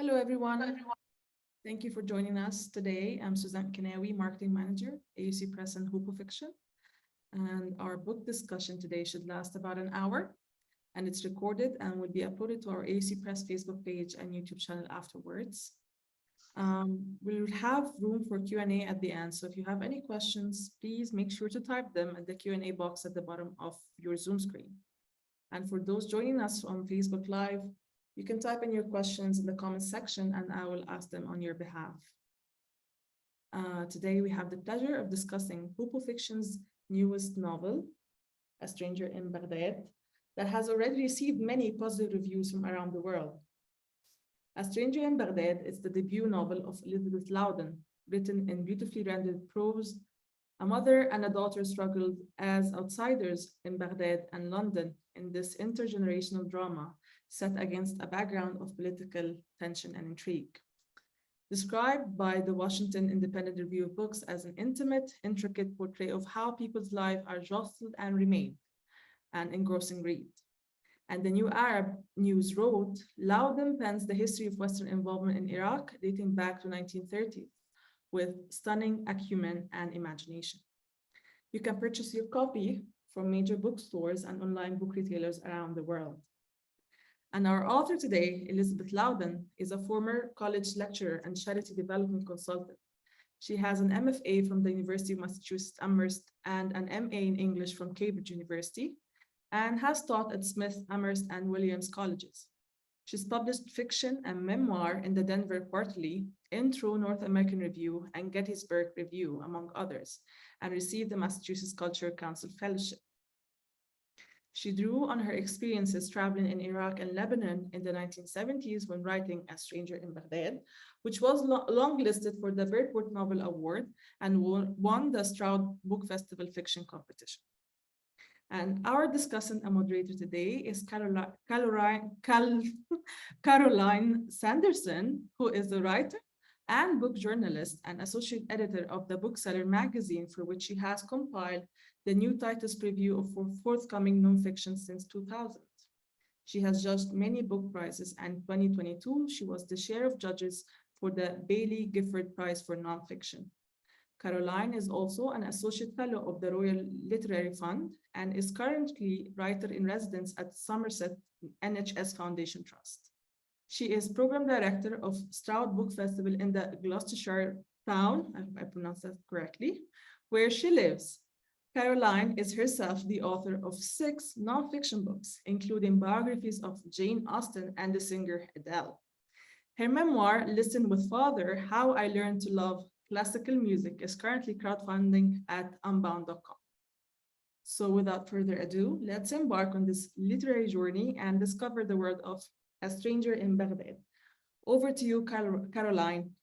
Hello, everyone. Thank you for joining us today. I'm Suzanne Kenawi, Marketing Manager, AUC Press and Hoopoe Fiction. And our book discussion today should last about an hour, and it's recorded and will be uploaded to our AUC Press Facebook page and YouTube channel afterwards. We'll have room for Q&A at the end, so if you have any questions, please make sure to type them in the Q&A box at the bottom of your Zoom screen. And for those joining us on Facebook Live, you can type in your questions in the comments section and I will ask them on your behalf. Today, we have the pleasure of discussing Hoopoe Fiction's newest novel, A Stranger in Baghdad, that has already received many positive reviews from around the world. A Stranger in Baghdad is the debut novel of Elizabeth Loudon, written in beautifully rendered prose. A mother and a daughter struggled as outsiders in Baghdad and London in this intergenerational drama set against a background of political tension and intrigue. Described by the Washington Independent Review of Books as an intimate, intricate portrait of how people's lives are jostled and remade, an engrossing read. And the New Arab News wrote, Loudon pens the history of Western involvement in Iraq dating back to 1930, with stunning acumen and imagination. You can purchase your copy from major bookstores and online book retailers around the world. And our author today, Elizabeth Loudon, is a former college lecturer and charity development consultant. She has an MFA from the University of Massachusetts Amherst and an MA in English from Cambridge University, and has taught at Smith, Amherst, and Williams colleges. She's published fiction and memoir in the Denver Quarterly, Intro North American Review, and Gettysburg Review, among others, and received the Massachusetts Cultural Council Fellowship. She drew on her experiences traveling in Iraq and Lebanon in the 1970s when writing A Stranger in Baghdad, which was longlisted for the Birdport Novel Award and won the Stroud Book Festival Fiction Competition. And our discussant and moderator today is Caroline Sanderson, who is a writer and book journalist and associate editor of the Bookseller magazine, for which she has compiled the new titles preview of forthcoming nonfiction since 2000. She has judged many book prizes, and in 2022, she was the chair of judges for the Bailey Gifford Prize for Nonfiction. Caroline is also an associate fellow of the Royal Literary Fund and is currently writer in residence at Somerset NHS Foundation Trust. She is program director of Stroud Book Festival in the Gloucestershire town, I pronounced that correctly, where she lives. Caroline is herself the author of 6 nonfiction books, including biographies of Jane Austen and the singer Adele. Her memoir, Listen with Father, How I Learned to Love Classical Music, is currently crowdfunding at unbound.com. So without further ado, let's embark on this literary journey and discover the world of A Stranger in Baghdad. Over to you, Caroline.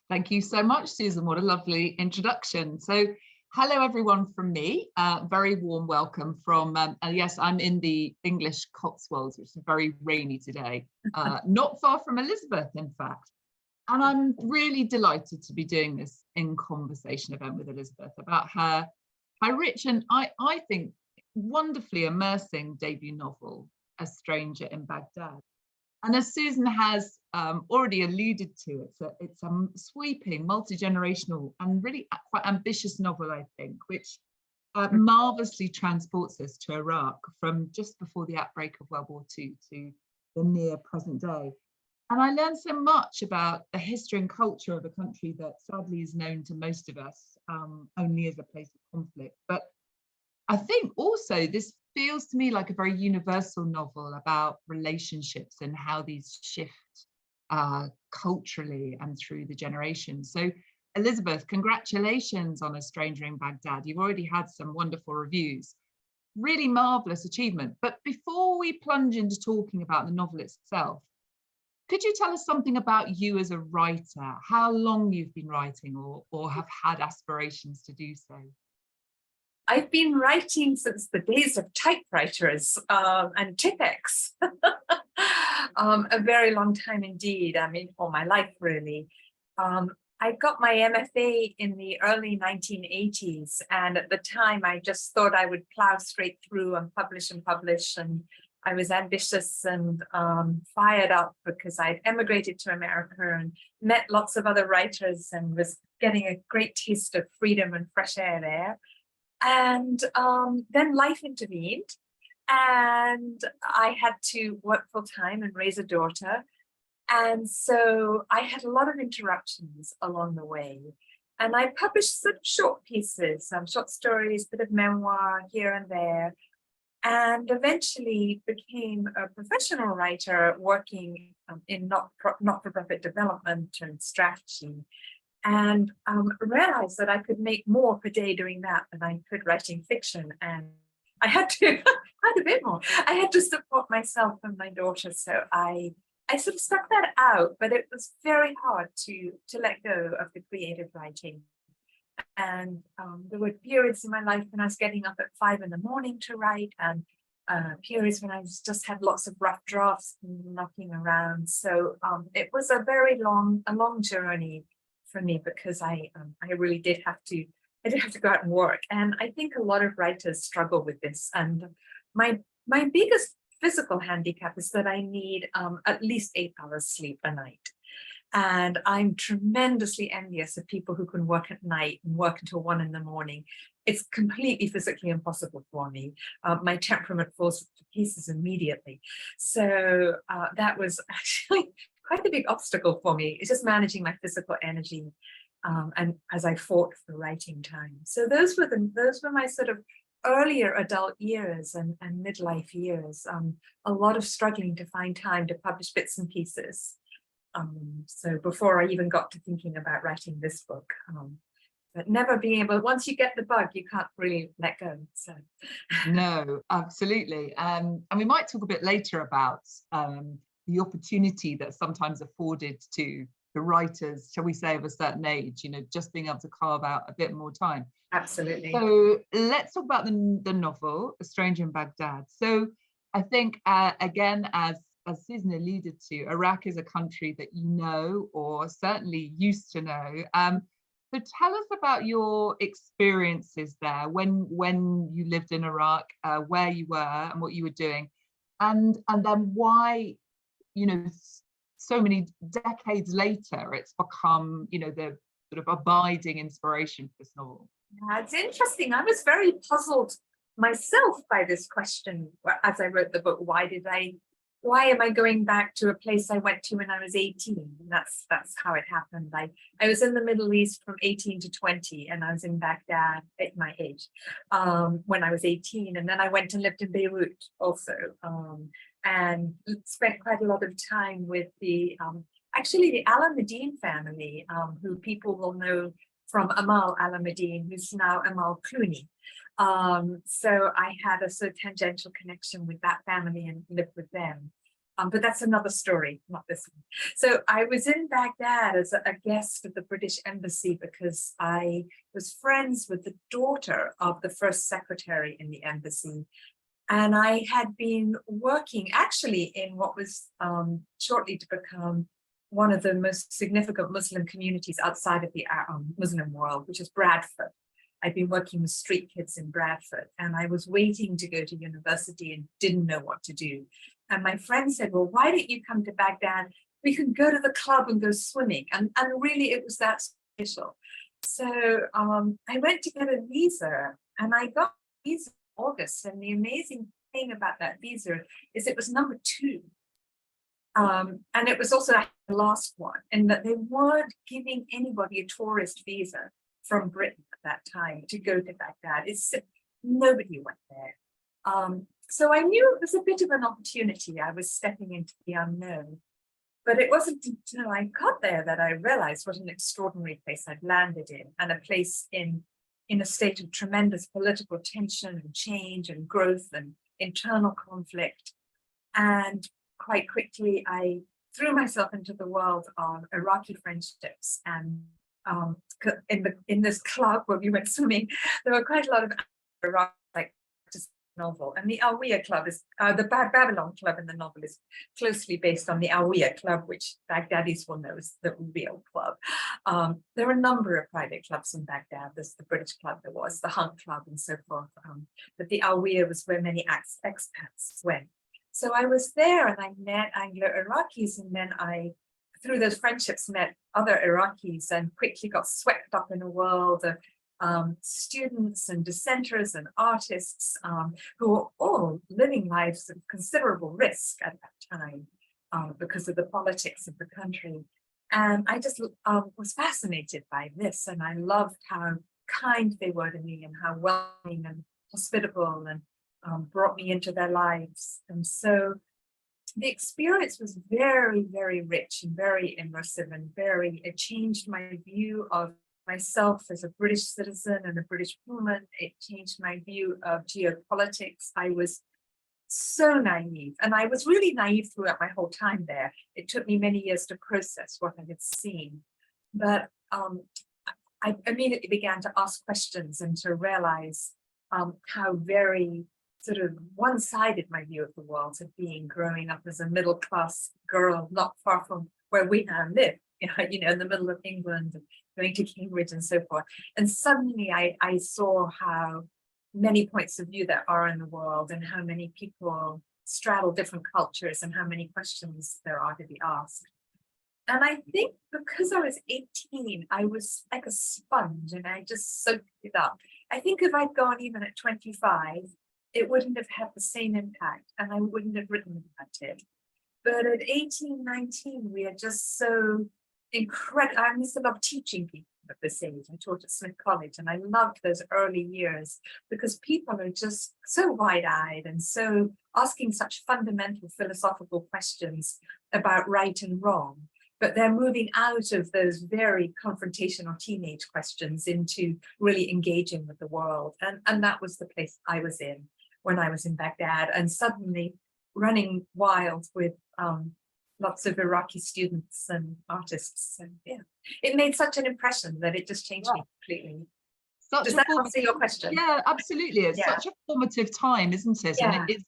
Thank you so much, Susan. What a lovely introduction. So hello, everyone from me. Very warm welcome from, yes, I'm in the English Cotswolds, which is very rainy today, not far from Elizabeth, in fact. And I'm really delighted to be doing this in conversation event with Elizabeth about her rich and I think wonderfully immersing debut novel, A Stranger in Baghdad. And as Susan has already alluded to, it's a sweeping, multi-generational and really quite ambitious novel, I think, which marvelously transports us to Iraq from just before the outbreak of World War II to the near present day. And I learned so much about the history and culture of a country that sadly is known to most of us only as a place of conflict. But I think also this feels to me like a very universal novel about relationships and how these shift culturally and through the generations. So Elizabeth, congratulations on A Stranger in Baghdad. You've already had some wonderful reviews. Really marvelous achievement. But before we plunge into talking about the novel itself, could you tell us something about you as a writer, how long you've been writing or have had aspirations to do so? I've been writing since the days of typewriters and Tipex. A very long time indeed, I mean, all my life, really. I got my MFA in the early 1980s, and at the time I just thought I would plow straight through and publish and I was ambitious and fired up because I'd emigrated to America and met lots of other writers and was getting a great taste of freedom and fresh air there. And then life intervened, and I had to work full time and raise a daughter. And so I had a lot of interruptions along the way. And I published some short pieces, some short stories, bit of memoir here and there, and eventually became a professional writer working in not-for-profit development and strategy, and realized that I could make more per day doing that than I could writing fiction. And I had to, quite a bit more. I had to support myself and my daughter. So I sort of stuck that out, but it was very hard to let go of the creative writing. And there were periods in my life when I was getting up at 5 a.m. to write, and periods when I just had lots of rough drafts knocking around. So it was a long journey for me, because I really did have to go out and work. And I think a lot of writers struggle with this. And my biggest physical handicap is that I need at least 8 hours sleep a night. And I'm tremendously envious of people who can work at night and work until 1 a.m. It's completely physically impossible for me. My temperament falls to pieces immediately. So that was actually quite a big obstacle for me. It's just managing my physical energy, and as I fought for writing time. So those were my sort of earlier adult years and midlife years. A lot of struggling to find time to publish bits and pieces. So before I even got to thinking about writing this book, but never being able, once you get the bug, you can't really let go. So No, absolutely. And we might talk a bit later about the opportunity that's sometimes afforded to the writers, shall we say, of a certain age, just being able to carve out a bit more time. Absolutely. So let's talk about the novel, A Stranger in Baghdad. So I think, again, as Susan alluded to, Iraq is a country that you know, or certainly used to know. So tell us about your experiences there when you lived in Iraq, where you were and what you were doing, and then why, so many decades later, it's become, the sort of abiding inspiration for this novel. Yeah, it's interesting. I was very puzzled myself by this question as I wrote the book. Why am I going back to a place I went to when I was 18? And that's how it happened. I was in the Middle East from 18 to 20, and I was in Baghdad at my age when I was 18. And then I went and lived in Beirut also, and spent quite a lot of time with the Al-Medine family, who people will know from Amal Al-Medine, who's now Amal Clooney. So I had a sort of tangential connection with that family and lived with them. But that's another story, not this one. So I was in Baghdad as a guest of the British Embassy because I was friends with the daughter of the first secretary in the embassy. And I had been working actually in what was shortly to become one of the most significant Muslim communities outside of the Muslim world, which is Bradford. I'd been working with street kids in Bradford, and I was waiting to go to university and didn't know what to do. And my friend said, well, why don't you come to Baghdad? We can go to the club and go swimming. And really, it was that special. So I went to get a visa, and I got a visa in August. And the amazing thing about that visa is it was number 2. And it was also the last one, in that they weren't giving anybody a tourist visa from Britain at that time to go to Baghdad. Nobody went there. So I knew it was a bit of an opportunity. I was stepping into the unknown. But it wasn't until I got there that I realized what an extraordinary place I'd landed in, and a place in a state of tremendous political tension and change and growth and internal conflict. And quite quickly, I threw myself into the world of Iraqi friendships. And in this club where we went swimming, there were quite a lot of Iraqi, novel. And the Awiya Club is the Babylon Club in the novel is closely based on the Awiya Club, which Baghdadis will know is the real club. There are a number of private clubs in Baghdad. There's the British Club, there was the Hunt Club, and so forth. But the Awiya was where many expats went. So I was there and I met Anglo-Iraqis, and then I, through those friendships, met other Iraqis and quickly got swept up in a world of students and dissenters and artists who were all living lives of considerable risk at that time because of the politics of the country. And I just was fascinated by this, and I loved how kind they were to me and how welcoming and hospitable, and brought me into their lives. And so the experience was very, very rich and very immersive, and it changed my view of myself as a British citizen and a British woman. It changed my view of geopolitics. I was so naive, and I was really naive throughout my whole time there. It took me many years to process what I had seen, but I immediately began to ask questions and to realize how very sort of one-sided my view of the world had been growing up as a middle-class girl, not far from where we now live, you know, in the middle of England, and going to Cambridge and so forth. And suddenly I saw how many points of view there are in the world, and how many people straddle different cultures, and how many questions there are to be asked. And I think because I was 18, I was like a sponge, and I just soaked it up. I think if I'd gone even at 25, it wouldn't have had the same impact, and I wouldn't have written about it. But at 18, 19, we are just so incredible. I used to love teaching people at this age. I taught at Smith College, and I loved those early years because people are just so wide-eyed and so asking such fundamental philosophical questions about right and wrong. But they're moving out of those very confrontational teenage questions into really engaging with the world. And that was the place I was in when I was in Baghdad, and suddenly running wild with lots of Iraqi students and artists. And yeah, it made such an impression that it just changed me completely. Does that answer your question? Yeah, absolutely. It's such a formative time, isn't it? Yeah. And it is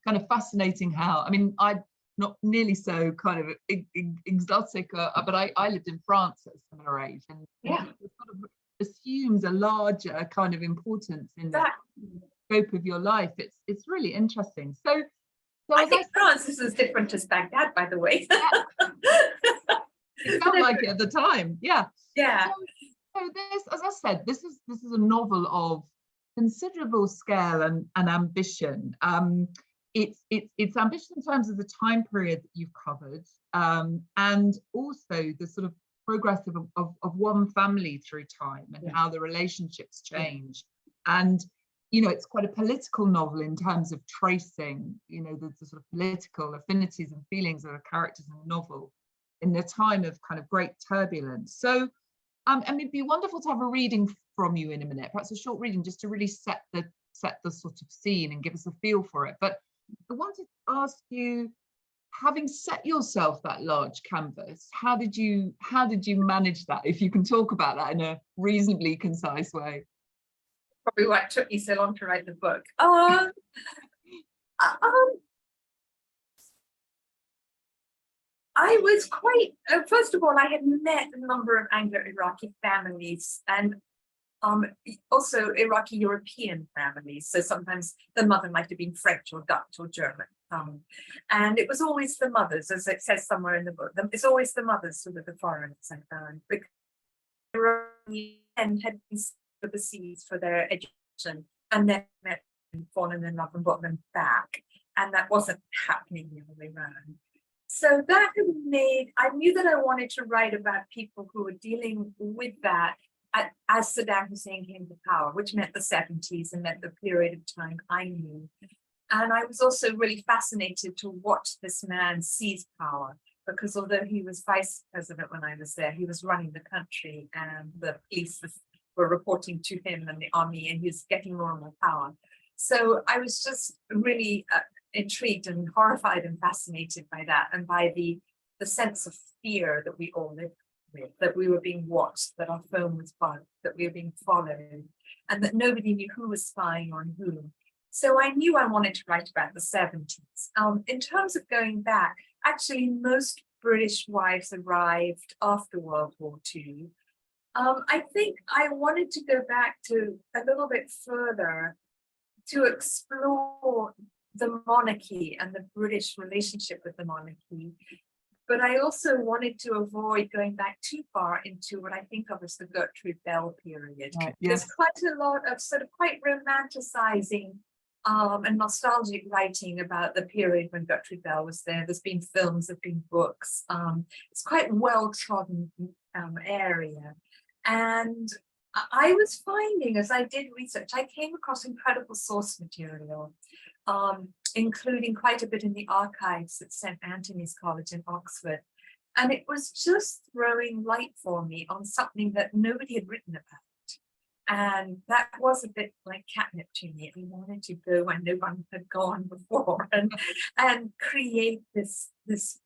kind of fascinating how, I mean, I'm not nearly so kind of exotic, but I lived in France at a similar age, and it sort of assumes a larger kind of importance in the scope of your life. It's really interesting. So I think France is as different as Baghdad, by the way. It felt like it at the time. Yeah. Yeah. So this, as I said, this is a novel of considerable scale and ambition. It's ambitious in terms of the time period that you've covered, and also the sort of progress of one family through time, and how the relationships change. And you know, it's quite a political novel in terms of tracing, you know, the sort of political affinities and feelings of the characters in the novel in a time of kind of great turbulence. So, I mean, it'd be wonderful to have a reading from you in a minute, perhaps a short reading, just to really set the sort of scene and give us a feel for it. But I wanted to ask you, having set yourself that large canvas, how did you manage that? If you can talk about that in a reasonably concise way. Probably why it took me so long to write the book. I was quite, first of all, I had met a number of Anglo-Iraqi families, and also Iraqi European families. So sometimes the mother might have been French or Dutch or German. And it was always the mothers, as it says somewhere in the book. It's always the mothers who were the foreigners I found, because Iraqi men had been overseas for their education, and then met and fallen in love and brought them back. And that wasn't happening the other way around. So that had made, I knew that I wanted to write about people who were dealing with that as Saddam Hussein came to power, which meant the 70s and meant the period of time I knew. And I was also really fascinated to watch this man seize power, because although he was vice president when I was there, he was running the country, and the police were reporting to him and the army, and he was getting more and more power. So I was just really intrigued and horrified and fascinated by that, and by the sense of fear that we all lived with, that we were being watched, that our phone was bugged, that we were being followed, and that nobody knew who was spying on whom. So I knew I wanted to write about the 70s. In terms of going back, actually most British wives arrived after World War II. I think I wanted to go back to a little bit further to explore the monarchy and the British relationship with the monarchy. But I also wanted to avoid going back too far into what I think of as the Gertrude Bell period. Right, There's yes. quite a lot of sort of quite romanticizing and nostalgic writing about the period when Gertrude Bell was there. There's been films, there've been books. It's quite a well-trodden area. And I was finding, as I did research, I came across incredible source material, including quite a bit in the archives at St. Antony's College in Oxford. And it was just throwing light for me on something that nobody had written about. And that was a bit like catnip to me. I wanted to go where no one had gone before and create this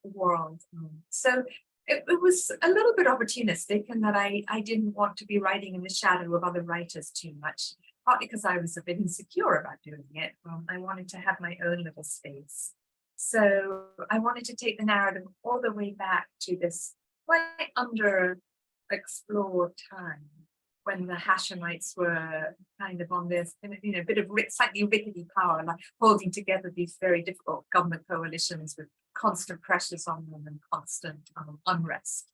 world. So it was a little bit opportunistic in that I didn't want to be writing in the shadow of other writers too much, partly because I was a bit insecure about doing it. I wanted to have my own little space. So I wanted to take the narrative all the way back to this quite underexplored time, when the Hashemites were kind of on this, bit of slightly rickety power, like holding together these very difficult government coalitions with constant pressures on them and constant unrest.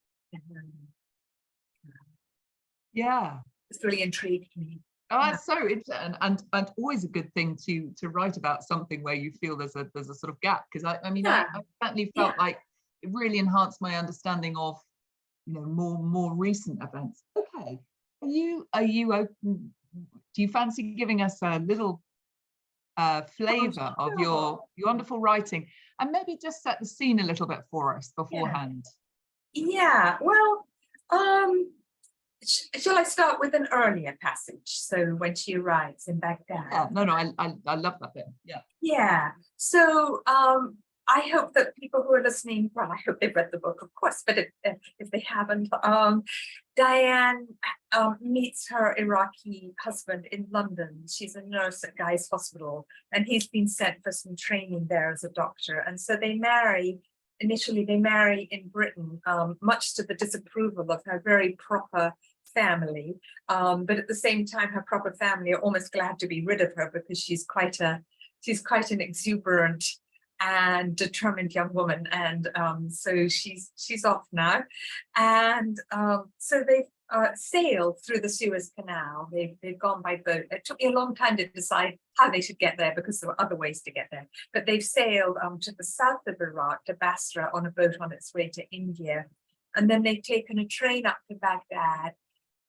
Yeah. It's really intrigued me. Oh, that's so interesting, and always a good thing to write about something where you feel there's a sort of gap, because I certainly felt like it really enhanced my understanding of more recent events. Okay. Are you open? Do you fancy giving us a little flavor of your wonderful writing, and maybe just set the scene a little bit for us beforehand? Yeah. Well, shall I start with an earlier passage? So when she arrives in Baghdad. Yeah, no, I love that bit. Yeah. Yeah. So I hope that people who are listening, well, I hope they've read the book, of course, but if they haven't, Diane meets her Iraqi husband in London. She's a nurse at Guy's Hospital, and he's been sent for some training there as a doctor. And so they marry. Initially, they marry in Britain, much to the disapproval of her very proper family. But at the same time, her proper family are almost glad to be rid of her because she's quite an exuberant and determined young woman, and so she's off now, and so they've sailed through the Suez Canal. They've gone by boat. It took me a long time to decide how they should get there because there were other ways to get there, but they've sailed to the south of Iraq, to Basra, on a boat on its way to India, and then they've taken a train up to Baghdad,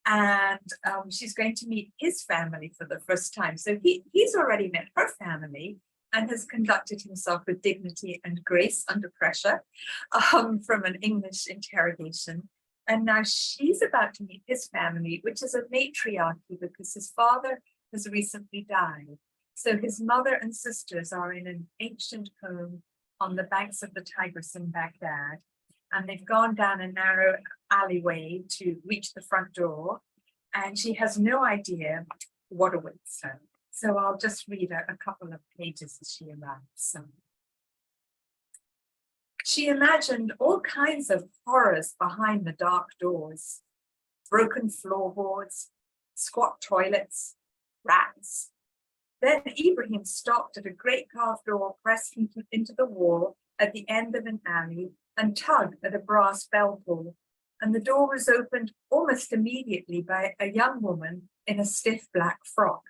and she's going to meet his family for the first time. So he's already met her family and has conducted himself with dignity and grace under pressure from an English interrogation. And now she's about to meet his family, which is a matriarchy because his father has recently died. So his mother and sisters are in an ancient home on the banks of the Tigris in Baghdad. And they've gone down a narrow alleyway to reach the front door. And she has no idea what awaits her. So I'll just read a couple of pages as she arrives. So she imagined all kinds of horrors behind the dark doors: broken floorboards, squat toilets, rats. Then Ibrahim stopped at a great carved door pressed into the wall at the end of an alley and tugged at a brass bell pull. And the door was opened almost immediately by a young woman in a stiff black frock.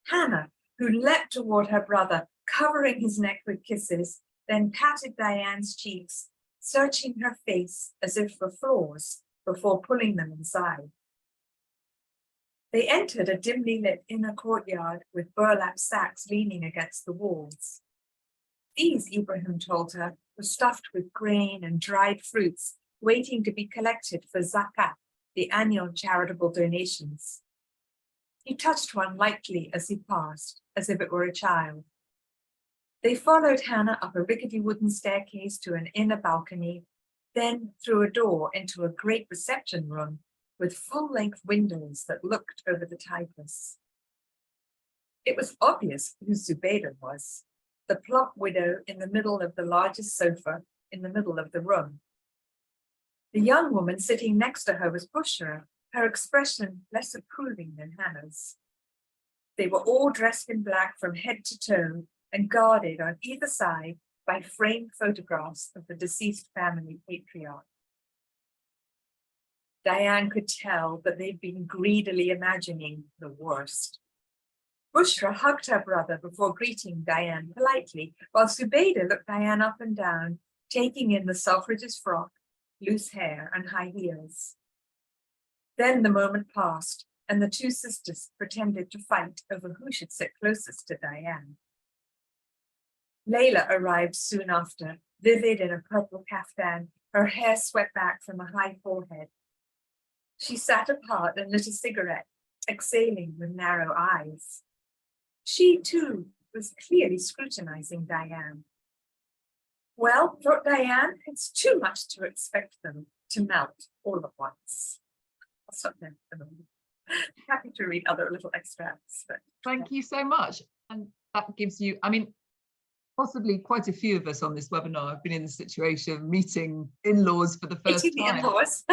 Hannah, who leapt toward her brother, covering his neck with kisses, then patted Diane's cheeks, searching her face as if for flaws before pulling them inside. They entered a dimly lit inner courtyard with burlap sacks leaning against the walls. These, Ibrahim told her, were stuffed with grain and dried fruits, waiting to be collected for zakat, the annual charitable donations. He touched one lightly as he passed, as if it were a child. They followed Hannah up a rickety wooden staircase to an inner balcony, then through a door into a great reception room with full-length windows that looked over the Tigris. It was obvious who Zubaydah was, the plump widow in the middle of the largest sofa in the middle of the room. The young woman sitting next to her was Bushra, her expression less approving than Hannah's. They were all dressed in black from head to toe, and guarded on either side by framed photographs of the deceased family patriarch. Diane could tell that they'd been greedily imagining the worst. Bushra hugged her brother before greeting Diane politely, while Zubaydah looked Diane up and down, taking in the suffragist frock, loose hair, and high heels. Then the moment passed, and the two sisters pretended to fight over who should sit closest to Diane. Layla arrived soon after, vivid in a purple kaftan, her hair swept back from a high forehead. She sat apart and lit a cigarette, exhaling with narrow eyes. She, too, was clearly scrutinizing Diane. Well, thought Diane, it's too much to expect them to melt all at once. I'll stop there for the moment. Happy to read other little extracts. But, Thank you so much. And that gives you, I mean, possibly quite a few of us on this webinar have been in the situation of meeting in-laws for the first time. In-laws.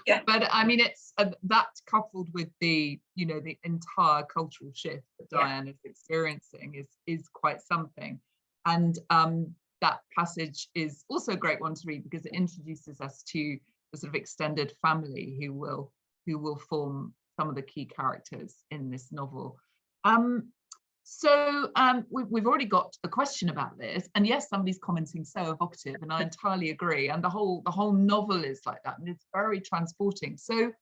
Yeah. But I mean, it's that coupled with the, you know, the entire cultural shift that Diane is experiencing is quite something. And that passage is also a great one to read because it introduces us to the sort of extended family who will form some of the key characters in this novel. So we've already got a question about this, and yes, somebody's commenting so evocative, and I entirely agree. And the whole novel is like that, and it's very transporting. So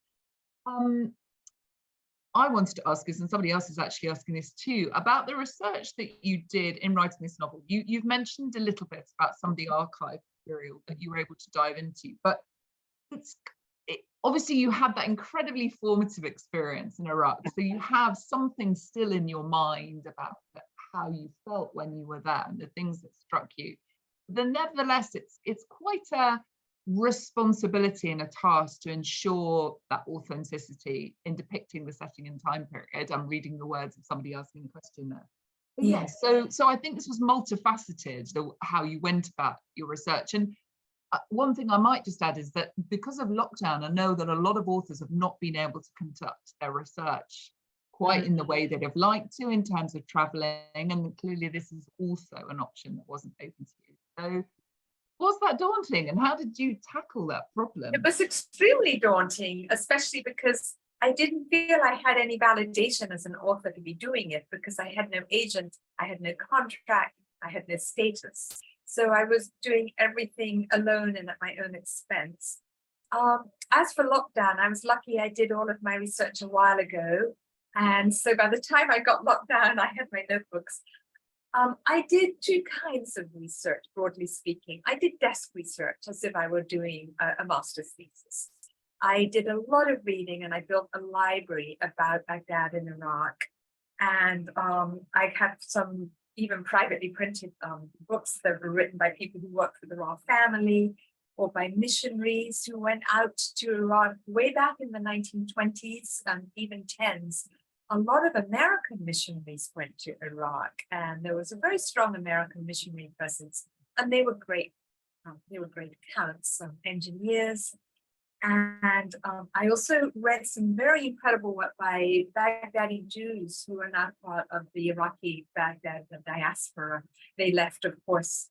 I wanted to ask this, and somebody else is actually asking this too, about the research that you did in writing this novel. You've mentioned a little bit about some of the archive material that you were able to dive into, but obviously you had that incredibly formative experience in Iraq, so you have something still in your mind about how you felt when you were there and the things that struck you. But nevertheless, it's quite a responsibility and a task to ensure that authenticity in depicting the setting and time period. I'm reading the words of somebody asking the question there. But yes, so I think this was multifaceted, how you went about your research. And one thing I might just add is that because of lockdown, I know that a lot of authors have not been able to conduct their research quite in the way they'd have liked to in terms of traveling, and clearly this is also an option that wasn't open to you. So was that daunting, and how did you tackle that problem? It was extremely daunting, especially because I didn't feel I had any validation as an author to be doing it, because I had no agent, I had no contract, I had no status. So I was doing everything alone and at my own expense. As for lockdown, I was lucky I did all of my research a while ago. And so by the time I got locked down, I had my notebooks. I did two kinds of research, broadly speaking. I did desk research as if I were doing a master's thesis. I did a lot of reading, and I built a library about Baghdad in Iraq. And I had some even privately printed books that were written by people who worked for the royal family or by missionaries who went out to Iraq way back in the 1920s and even 10s. A lot of American missionaries went to Iraq, and there was a very strong American missionary presence, and they were great. They were great accounts, engineers. And I also read some very incredible work by Baghdadi Jews who are now part of the Iraqi Baghdad diaspora. They left, of course,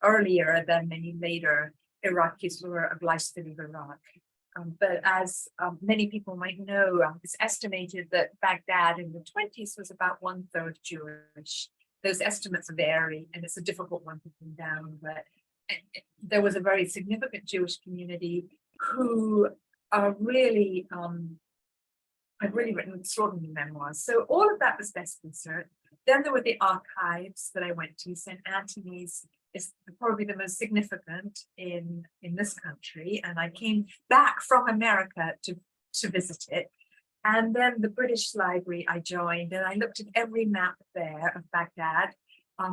earlier than many later Iraqis who were obliged to leave Iraq. But as many people might know, it's estimated that Baghdad in the 20s was about 1/3 Jewish. Those estimates vary, and it's a difficult one to pin down, but there was a very significant Jewish community who are really, I've really written extraordinary memoirs. So all of that was desk research. Then there were the archives that I went to. St. Anthony's is probably the most significant in this country. And I came back from America to visit it. And then the British Library I joined, and I looked at every map there of Baghdad,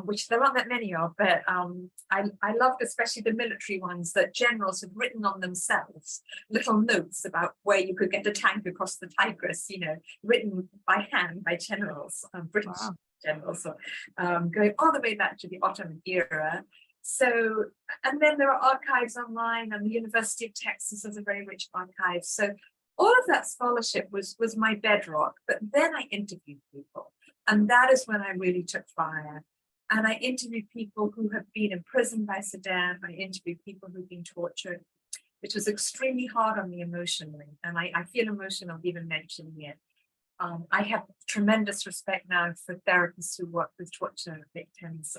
which there aren't that many of, but I loved especially the military ones that generals had written on themselves, little notes about where you could get a tank across the Tigris, you know, written by hand by generals, British generals, so, going all the way back to the Ottoman era. So, and then there are archives online, and the University of Texas has a very rich archive. So all of that scholarship was my bedrock, but then I interviewed people, and that is when I really took fire. And I interviewed people who have been imprisoned by Saddam. I interviewed people who've been tortured, which was extremely hard on me emotionally. And I feel emotional even mentioning it. I have tremendous respect now for therapists who work with torture victims.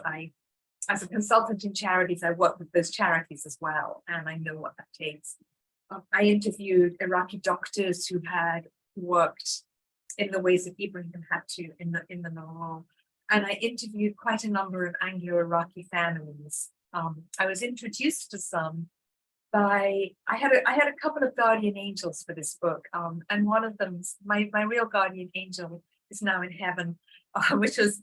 As a consultant in charities, I work with those charities as well, and I know what that takes. I interviewed Iraqi doctors who had worked in the ways that Ibrahim had to in the novel, and I interviewed quite a number of Anglo-Iraqi families. I was introduced to some by I had a couple of guardian angels for this book, and one of them, my real guardian angel, is now in heaven, which was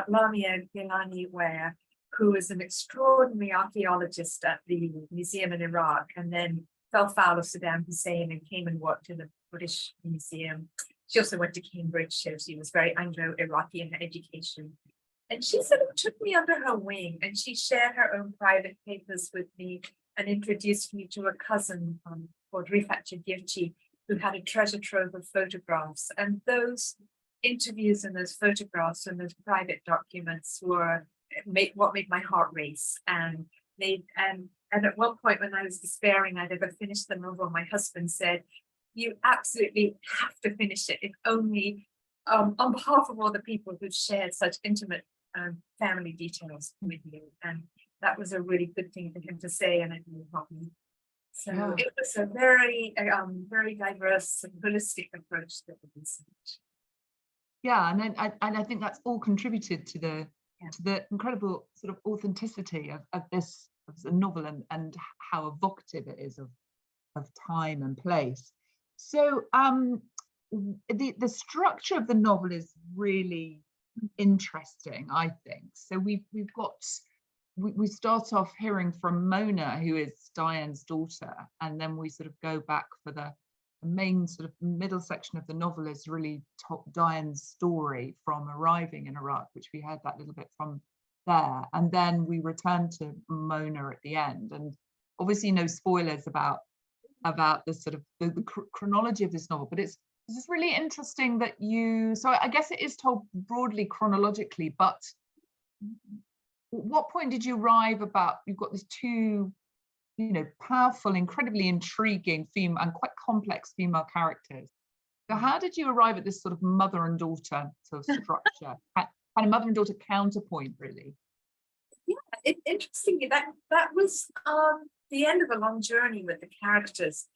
Lamia Gilani Ware, who is an extraordinary archaeologist at the museum in Iraq, and then fell foul of Saddam Hussein and came and worked in the British Museum. She also went to Cambridge, so she was very Anglo-Iraqi in her education. And she sort of took me under her wing, and she shared her own private papers with me and introduced me to a cousin called Rifat Jadirci, who had a treasure trove of photographs. And those interviews and those photographs and those private documents were what made my heart race. And at one point when I was despairing I'd ever finished the novel, my husband said, "You absolutely have to finish it, if only on behalf of all the people who've shared such intimate family details with you." And that was a really good thing for him to say, and it really helped me. So yeah. It was a very, very diverse and holistic approach to the research. Yeah, and I think that's all contributed to the incredible sort of authenticity of this novel and how evocative it is of time and place. So the structure of the novel is really interesting, I think. So we start off hearing from Mona, who is Diane's daughter, and then we sort of go back for the main sort of middle section of the novel is really Diane's story from arriving in Iraq, which we heard that little bit from there, and then we return to Mona at the end. And obviously no spoilers about the sort of the chronology of this novel, but it's really interesting that so I guess it is told broadly chronologically, but what point did you arrive about, you've got these two, powerful, incredibly intriguing female and quite complex female characters. So how did you arrive at this sort of mother and daughter sort of structure, kind of mother and daughter counterpoint, really? Yeah, interestingly, that was the end of a long journey with the characters.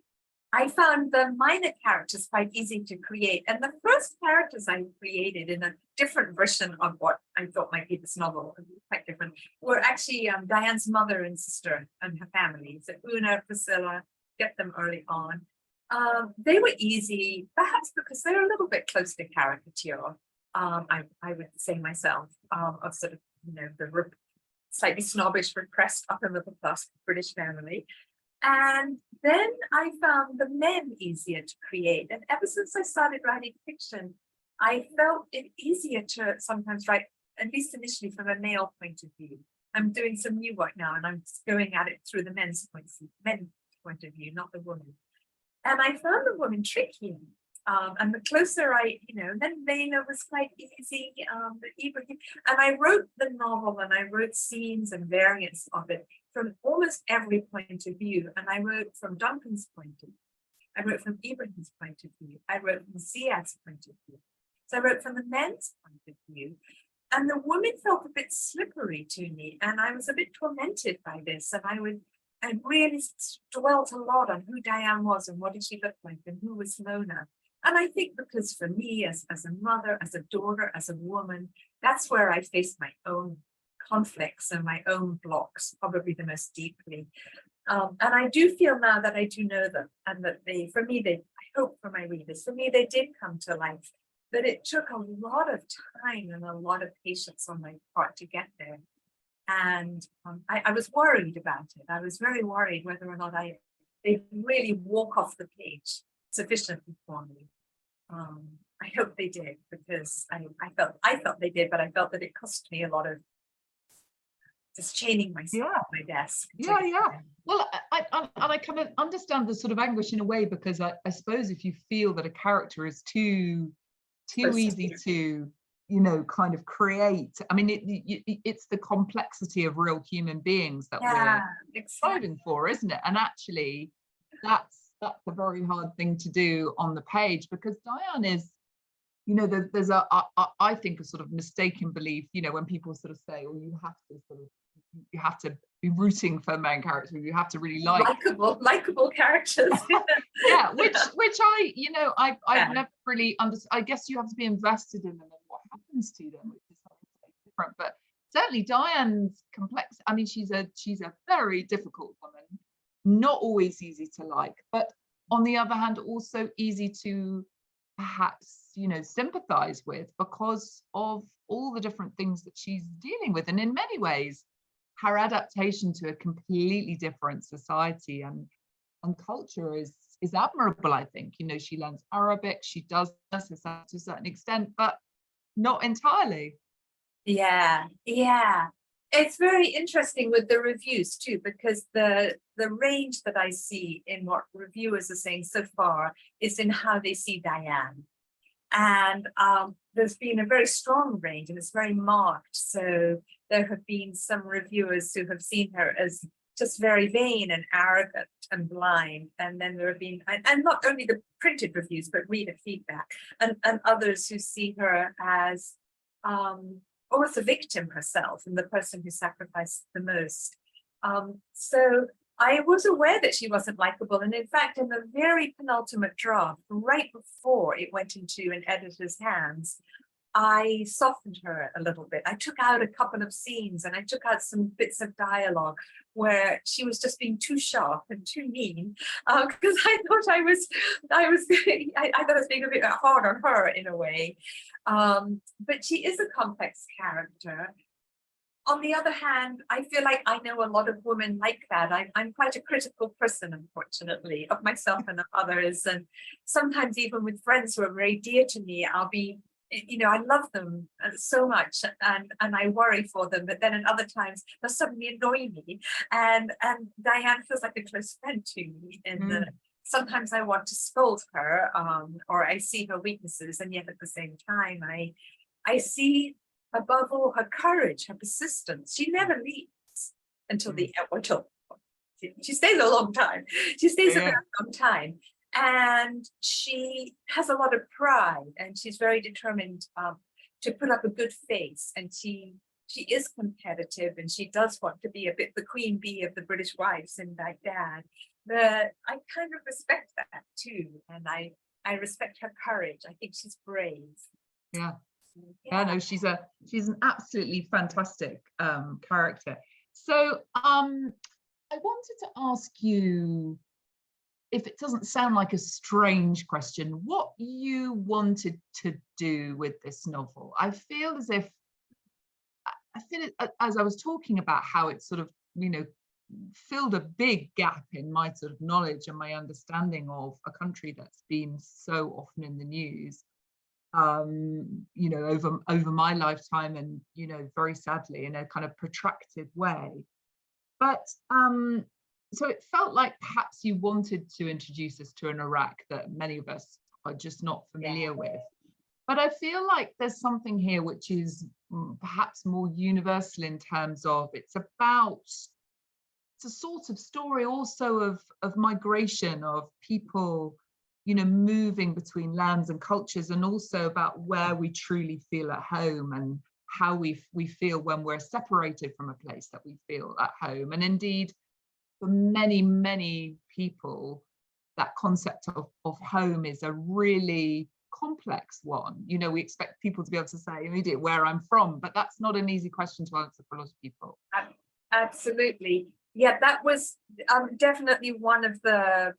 I found the minor characters quite easy to create. And the first characters I created in a different version of what I thought might be this novel, quite different, were actually Diane's mother and sister and her family. So Una, Priscilla, get them early on. They were easy, perhaps because they're a little bit close to caricature, I would say myself, of sort of, the slightly snobbish, repressed, upper middle class British family. And then I found the men easier to create. And ever since I started writing fiction, I felt it easier to sometimes write, at least initially, from a male point of view. I'm doing some new work now, and I'm going at it through the men's point of view, not the woman. And I found the woman tricky. And the closer then Lena was quite easy, Ibrahim. And I wrote the novel and I wrote scenes and variants of it from almost every point of view. And I wrote from Duncan's point of view. I wrote from Ibrahim's point of view. I wrote from Ziad's point of view. So I wrote from the men's point of view. And the woman felt a bit slippery to me. And I was a bit tormented by this. And I really dwelt a lot on who Diane was and what did she look like and who was Mona. And I think because for me, as a mother, as a daughter, as a woman, that's where I face my own conflicts and my own blocks, probably the most deeply. And I do feel now that I do know them, and that I hope for my readers, for me, they did come to life. But it took a lot of time and a lot of patience on my part to get there. And I was worried about it. I was very worried whether or not they really walk off the page sufficiently for me. I hope they did, because I felt they did, but I felt that it cost me a lot of just chaining myself at my desk. Yeah. Well, I kind of understand the sort of anguish in a way, because I suppose if you feel that a character is too easy to you know, kind of create. I mean, it's the complexity of real human beings that we're striving for, isn't it? And actually, that's a very hard thing to do on the page, because Diane is, you know, there's I think a sort of mistaken belief, you know, when people sort of say, oh, you have to be rooting for main characters, you have to really like likable characters. yeah, which I, you know, I've never really understood. I guess you have to be invested in them and what happens to them, which is something different. But certainly Diane's complex. I mean, she's a very difficult woman, not always easy to like, but on the other hand, also easy to perhaps, you know, sympathize with, because of all the different things that she's dealing with. And in many ways, her adaptation to a completely different society and culture is admirable, I think. You know, she learns Arabic, she does this to a certain extent, but not entirely. Yeah. It's very interesting with the reviews too, because the range that I see in what reviewers are saying so far is in how they see Diane. And there's been a very strong range, and it's very marked. So there have been some reviewers who have seen her as just very vain and arrogant and blind. And then there have been, and not only the printed reviews, but reader feedback, and others who see her as almost a victim herself and the person who sacrificed the most. So I was aware that she wasn't likable. And in fact, in the very penultimate draft, right before it went into an editor's hands, I softened her a little bit. I took out a couple of scenes and I took out some bits of dialogue where she was just being too sharp and too mean, because I thought I was being a bit hard on her in a way. But she is a complex character. On the other hand, I feel like I know a lot of women like that. I'm quite a critical person, unfortunately, of myself and of others. And sometimes even with friends who are very dear to me, I'll be, you know, I love them so much and I worry for them. But then at other times, they'll suddenly annoy me. And Diane feels like a close friend to me. And sometimes I want to scold her, or I see her weaknesses. And yet at the same time, I see, above all, her courage, her persistence. She never leaves until the end. She stays a long time. She stays around a long time. And she has a lot of pride, and she's very determined to put up a good face. And she is competitive, and she does want to be a bit the queen bee of the British wives in Baghdad. But I kind of respect that too. And I respect her courage. I think she's brave. Yeah, no, she's an absolutely fantastic character. So I wanted to ask you, if it doesn't sound like a strange question, what you wanted to do with this novel. I feel as I was talking about how it sort of, you know, filled a big gap in my sort of knowledge and my understanding of a country that's been so often in the news, you know, over my lifetime, and, you know, very sadly in a kind of protracted way. But so it felt like perhaps you wanted to introduce us to an Iraq that many of us are just not familiar with. But I feel like there's something here which is perhaps more universal in terms of it's a sort of story also of migration, of people, you know, moving between lands and cultures, and also about where we truly feel at home and how we feel when we're separated from a place that we feel at home. And indeed, for many, many people, that concept of home is a really complex one. You know, we expect people to be able to say immediately where I'm from, but that's not an easy question to answer for a lot of people. Absolutely. Yeah, that was definitely one of the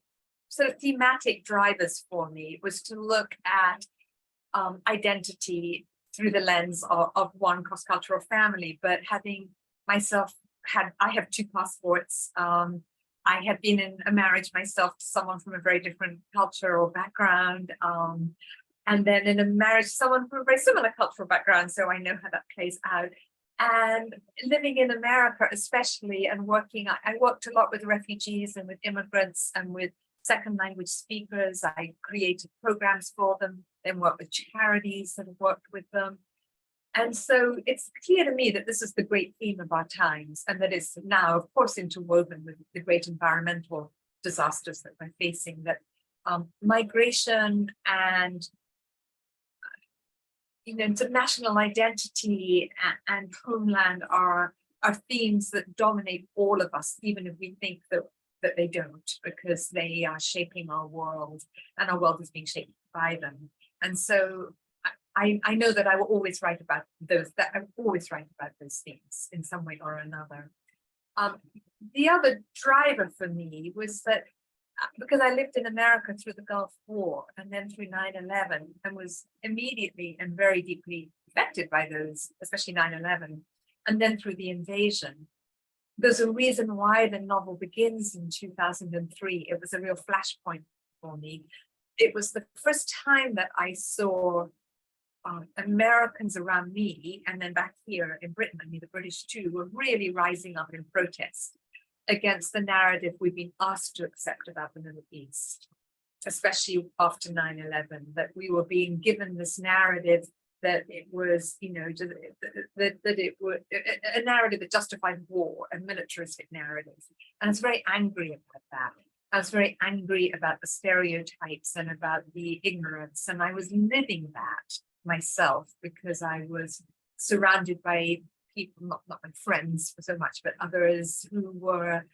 sort of thematic drivers for me, was to look at identity through the lens of one cross-cultural family. But having myself I have 2 passports. I have been in a marriage myself to someone from a very different culture or background. And then in a marriage to someone from a very similar cultural background. So I know how that plays out. And living in America, especially, and working, I worked a lot with refugees and with immigrants and with second language speakers. I created programs for them, then worked with charities that have worked with them. And so it's clear to me that this is the great theme of our times, and that it's now, of course, interwoven with the great environmental disasters that we're facing, that migration and national identity and homeland are themes that dominate all of us, even if we think that they don't, because they are shaping our world, and our world is being shaped by them. And so I know that I will always write about those, themes in some way or another. The other driver for me was that because I lived in America through the Gulf War and then through 9/11, and was immediately and very deeply affected by those, especially 9/11, and then through the invasion. There's a reason why the novel begins in 2003. It was a real flashpoint for me. It was the first time that I saw Americans around me, and then back here in Britain, I mean the British too, were really rising up in protest against the narrative we've been asked to accept about the Middle East, especially after 9/11, that we were being given this narrative that it was, that it was a narrative that justified war, a militaristic narrative. And I was very angry about that. I was very angry about the stereotypes and about the ignorance, and I was living that myself because I was surrounded by people, not my friends so much, but others who were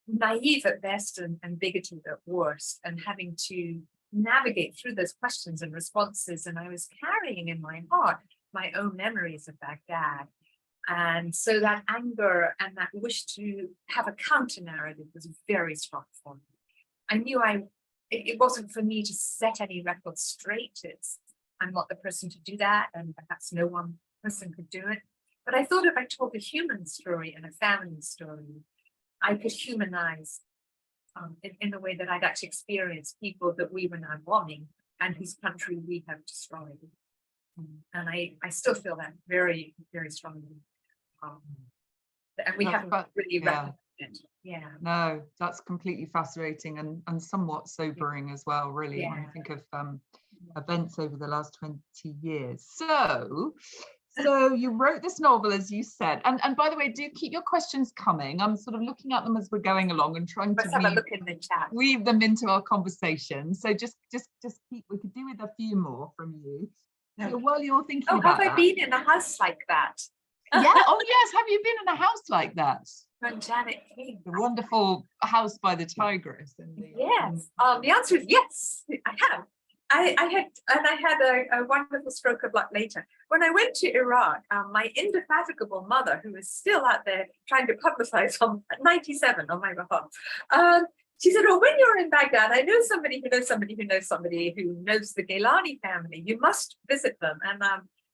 naive at best and bigoted at worst, and having to navigate through those questions and responses. And I was carrying in my heart my own memories of Baghdad. And so that anger and that wish to have a counter narrative was very strong for me. I knew it wasn't for me to set any records straight. I'm not the person to do that, and perhaps no one person could do it. But I thought if I told a human story and a family story, I could humanize in the way that I'd actually experienced people that we were now bombing and whose country we have destroyed. And I still feel that very, very strongly. And we haven't really recognized it. Yeah. No, that's completely fascinating and somewhat sobering as well, really, when you think of events over the last 20 years. So you wrote this novel, as you said, and by the way, do keep your questions coming. I'm sort of looking at them as we're going along and trying to weave them into our conversation. So just keep. We could do with a few more from you. So while you're thinking about have I been in a house like that? Yeah. Oh yes. Have you been in a house like that? When Janet came. The wonderful house by the Tigris. Yes. The answer is yes. I have. I had a wonderful stroke of luck later. When I went to Iraq, my indefatigable mother, who is still out there trying to publicize on 97 on my behalf, she said, "Oh, when you're in Baghdad, I know somebody who knows somebody who knows somebody who knows the Gailani family. You must visit them." And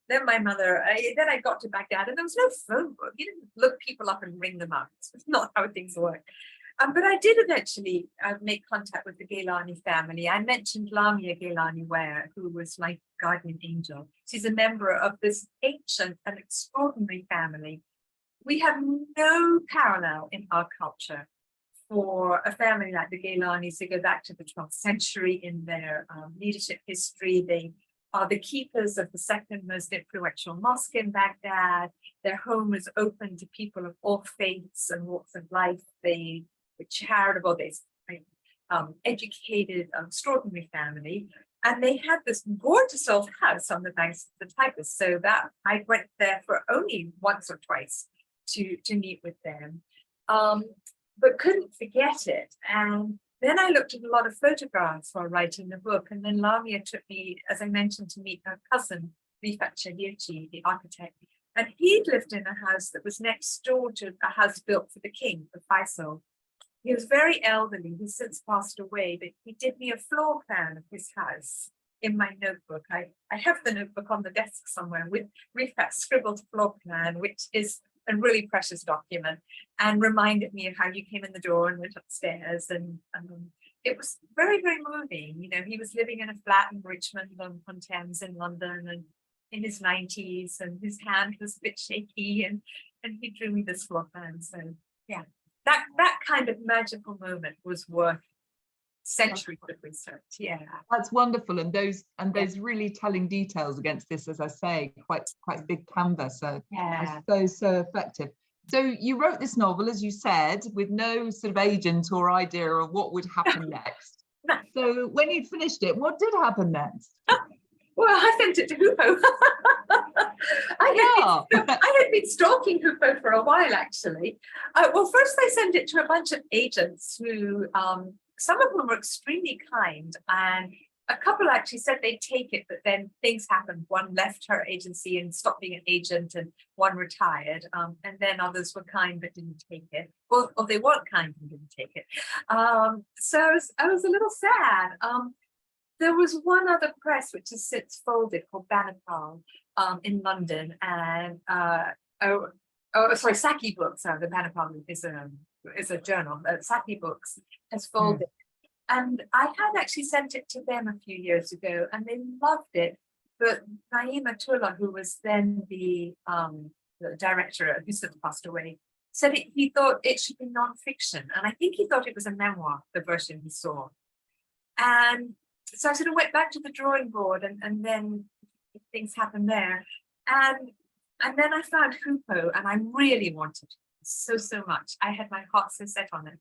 then my mother, then I got to Baghdad, and there was no phone book. You didn't look people up and ring them up. It's not how things work. But I did eventually make contact with the Gailani family. I mentioned Lamia Gailani Ware, who was my guardian angel. She's a member of this ancient and extraordinary family. We have no parallel in our culture for a family like the Gailanis. They go back to the 12th century in their leadership history. They are the keepers of the second most influential mosque in Baghdad. Their home is open to people of all faiths and walks of life. They were charitable, they educated, extraordinary family. And they had this gorgeous old house on the banks of the Tigris, so that I went there for only once or twice to meet with them, but couldn't forget it. And then I looked at a lot of photographs while writing the book, and then Lamia took me, as I mentioned, to meet her cousin, Rifat Chahirchi, the architect. And he'd lived in a house that was next door to a house built for the king, for Faisal. He was very elderly, he's since passed away, but he did me a floor plan of his house in my notebook. I have the notebook on the desk somewhere with Rifat's scribbled floor plan, which is a really precious document, and reminded me of how you came in the door and went upstairs. And it was very, very moving. You know, he was living in a flat in Richmond on Thames in London, and in his 90s, and his hand was a bit shaky, and he drew me this floor plan. So yeah. That kind of magical moment was worth centuries of research. Yeah, that's wonderful, and those really telling details against this, as I say, quite big canvas. So yeah. so effective. So you wrote this novel, as you said, with no sort of agent or idea of what would happen next. So when you'd finished it, what did happen next? Well, I sent it to Hoopoe. I had been stalking Hoopoe for a while, actually. Well, first I sent it to a bunch of agents who, some of them were extremely kind, and a couple actually said they'd take it, but then things happened. One left her agency and stopped being an agent, and one retired. And then others were kind but didn't take it, or they weren't kind and didn't take it. So I was a little sad. There was one other press which has since folded called Banapal in London, and Saki Books. The Banapal is a journal. Saki Books has folded, and I had actually sent it to them a few years ago, and they loved it. But Naima Tullah, who was then the director, who since passed away, said he thought it should be non-fiction, and I think he thought it was a memoir, the version he saw, and so I sort of went back to the drawing board, and then things happened there. And then I found Hoopoe, and I really wanted it so much. I had my heart so set on it.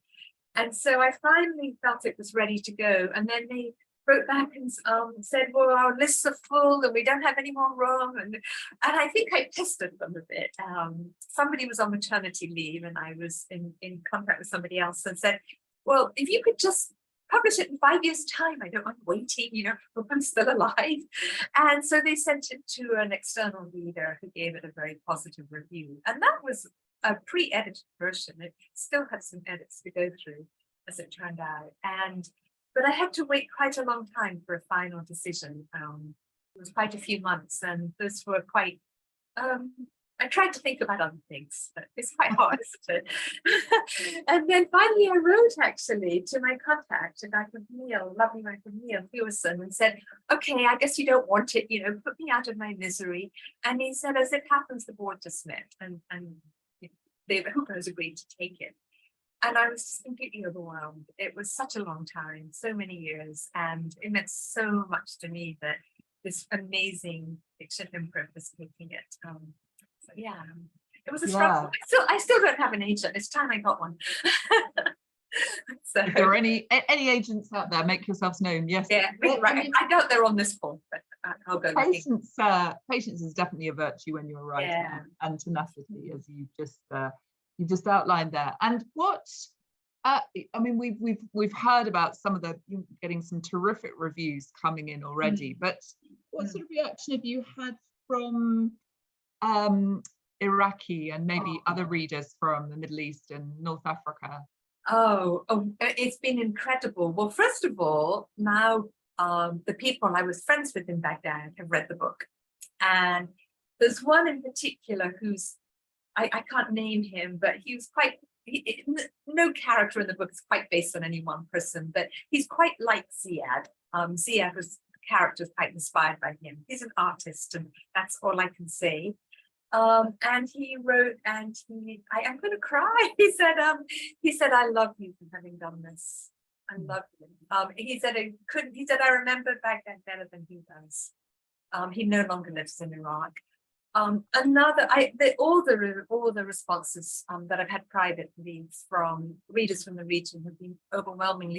And so I finally felt it was ready to go. And then they wrote back and said, well, our lists are full and we don't have any more room. And I think I pestered them a bit. Somebody was on maternity leave, and I was in contact with somebody else and said, well, if you could just publish it in 5 years' time. I don't mind waiting, hope I'm still alive. And so they sent it to an external reader who gave it a very positive review. And that was a pre-edited version. It still had some edits to go through, as it turned out. But I had to wait quite a long time for a final decision. It was quite a few months, and those were quite I tried to think about other things, but it's quite hard, isn't it? And then finally I wrote actually to my contact, a guy called Neil, lovely guy called Neil Hewison, and said, okay, I guess you don't want it, put me out of my misery. And he said, as it happens, the board just met, and the Hoopoes agreed to take it. And I was just completely overwhelmed. It was such a long time, so many years, and it meant so much to me that this amazing fiction imprint was taking it. So yeah, it was a struggle. I still don't have an agent. It's time I got one. So, if there are any agents out there, make yourselves known. Yes. Yeah, right. I doubt they're on this call, but I'll go. Patience is definitely a virtue when you're writing, yeah. And tenacity, as you just outlined there. And what I mean, we've heard about some of the getting some terrific reviews coming in already, but what sort of reaction have you had from Iraqi and maybe other readers from the Middle East and North Africa? Oh, it's been incredible. Well, first of all, now the people I was friends with in Baghdad have read the book, and there's one in particular who's I can't name him, but he was no character in the book is quite based on any one person, but he's quite like Ziad. Ziad was the character is quite inspired by him. He's an artist, and that's all I can say. And he wrote, and I'm going to cry. He said, I love you for having done this. I love you. He said, I remember Baghdad better than he does. He no longer lives in Iraq. All the responses that I've had privately from readers from the region have been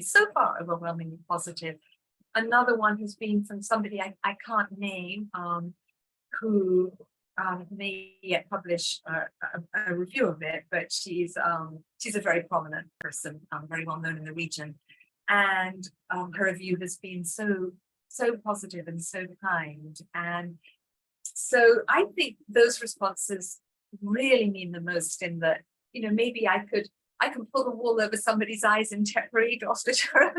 so far overwhelmingly positive. Another one has been from somebody I can't name, who may yet publish a review of it, but she's a very prominent person, very well known in the region, and her review has been so positive and so kind. And so I think those responses really mean the most, in that, maybe I can pull the wool over somebody's eyes in temporary Gloucestershire,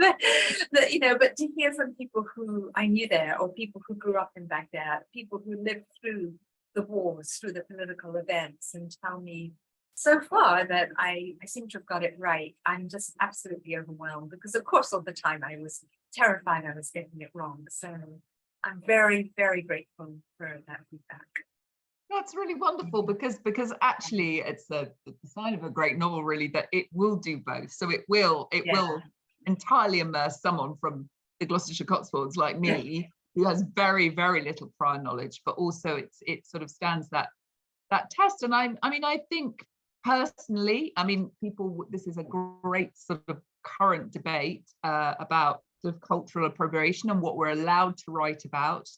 but to hear from people who I knew there, or people who grew up in Baghdad, people who lived through the wars, through the political events, and tell me so far that I seem to have got it right, I'm just absolutely overwhelmed, because of course all the time I was terrified I was getting it wrong. So I'm very, very grateful for that feedback. That's really wonderful, because actually it's the sign of a great novel, really, that it will do both. So it will entirely immerse someone from the Gloucestershire Cotswolds like me, who has very, very little prior knowledge, but also it sort of stands that test. And I mean, I think personally, I mean, this is a great sort of current debate about sort of cultural appropriation and what we're allowed to write about.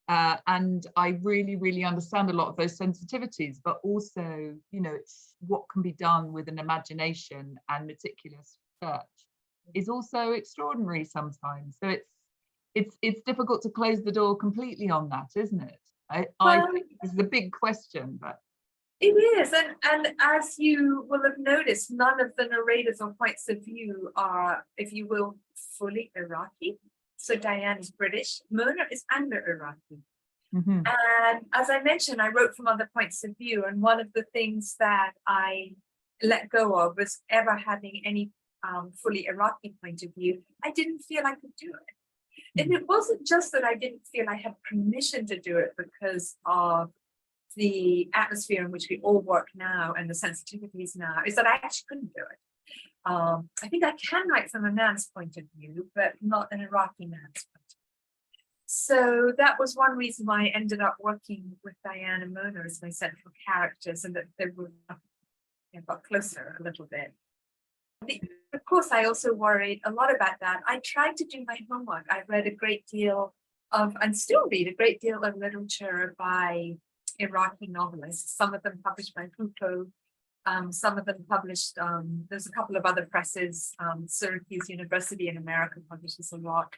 And I really, really understand a lot of those sensitivities, but also, you know, it's what can be done with an imagination and meticulous research is also extraordinary sometimes. So it's difficult to close the door completely on that, isn't it? I think this is a big question, but it is, and as you will have noticed, none of the narrators or points of view are, if you will, fully Iraqi. So Diane is British, Mona is Anglo-Iraqi. Mm-hmm. And as I mentioned, I wrote from other points of view, and one of the things that I let go of was ever having any fully Iraqi point of view. I didn't feel I could do it. And it wasn't just that I didn't feel I had permission to do it because of the atmosphere in which we all work now and the sensitivities now, is that I actually couldn't do it. I think I can write from a man's point of view, but not an Iraqi man's point of view. So that was one reason why I ended up working with Diane and Mona as my central characters, and that they were got closer a little bit. Of course, I also worried a lot about that. I tried to do my homework. I read a great deal of, and still read a great deal of literature by Iraqi novelists, some of them published by Hoopoe, some of them published, there's a couple of other presses, Syracuse University in America publishes a lot.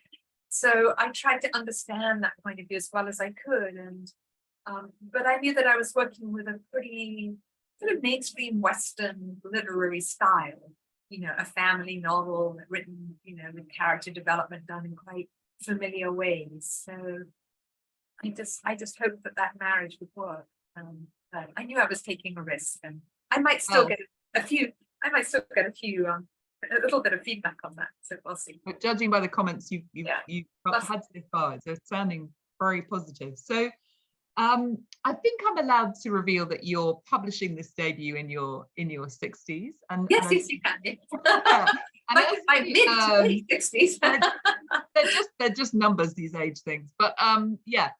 So I tried to understand that point of view as well as I could. And but I knew that I was working with a pretty sort of mainstream Western literary style, you know, a family novel written, you know, with character development done in quite familiar ways. So I just hoped that marriage would work. But I knew I was taking a risk, and I might still get a little bit of feedback on that. So we'll see. But judging by the comments you've had so far, they're sounding very positive. So I think I'm allowed to reveal that you're publishing this debut in your 60s. And yes, you can. I'm mid 60s. they're just numbers, these age things. But yeah.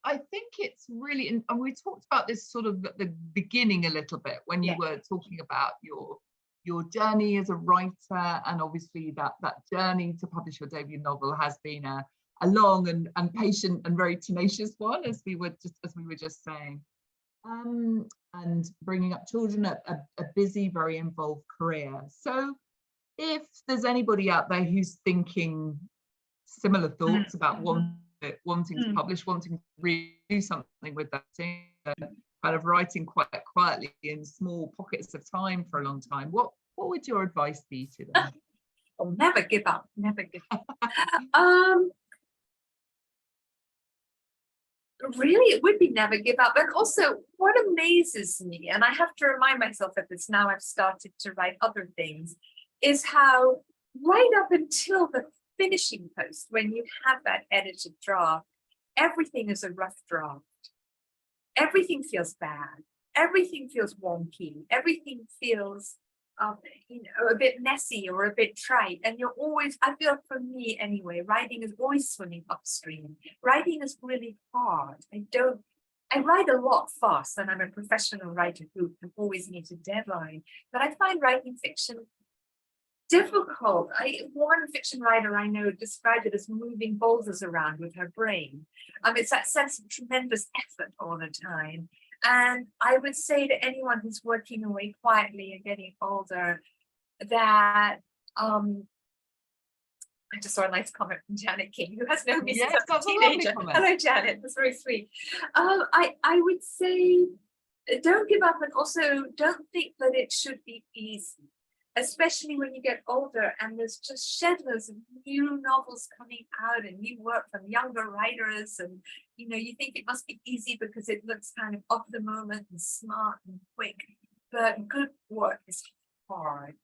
I think it's really, and we talked about this sort of at the beginning a little bit when you were talking about your journey as a writer, and obviously that journey to publish your debut novel has been a long and patient and very tenacious one, as we were just saying, and bringing up children, a busy, very involved career. So if there's anybody out there who's thinking similar thoughts about wanting to publish, wanting to do something with that thing, kind of writing quite quietly in small pockets of time for a long time, what would your advice be to them? Oh, never give up, never give up. Really, it would be never give up. And also, what amazes me, and I have to remind myself of this now I've started to write other things, is how right up until the finishing post, when you have that edited draft, everything is a rough draft. Everything feels bad. Everything feels wonky. Everything feels, a bit messy or a bit trite. And you're always, I feel for me anyway, writing is always swimming upstream. Writing is really hard. I write a lot fast, and I'm a professional writer who always needs a deadline. But I find writing fiction difficult. One fiction writer I know described it as moving boulders around with her brain. It's that sense of tremendous effort all the time. And I would say to anyone who's working away quietly and getting older that I just saw a nice comment from Janet King, who has known me since I was a teenager. Hello, Janet. That's very sweet. I would say don't give up, and also don't think that it should be easy, especially when you get older and there's just shed loads of new novels coming out and new work from younger writers, and you think it must be easy because it looks kind of of the moment and smart and quick, but good work is hard,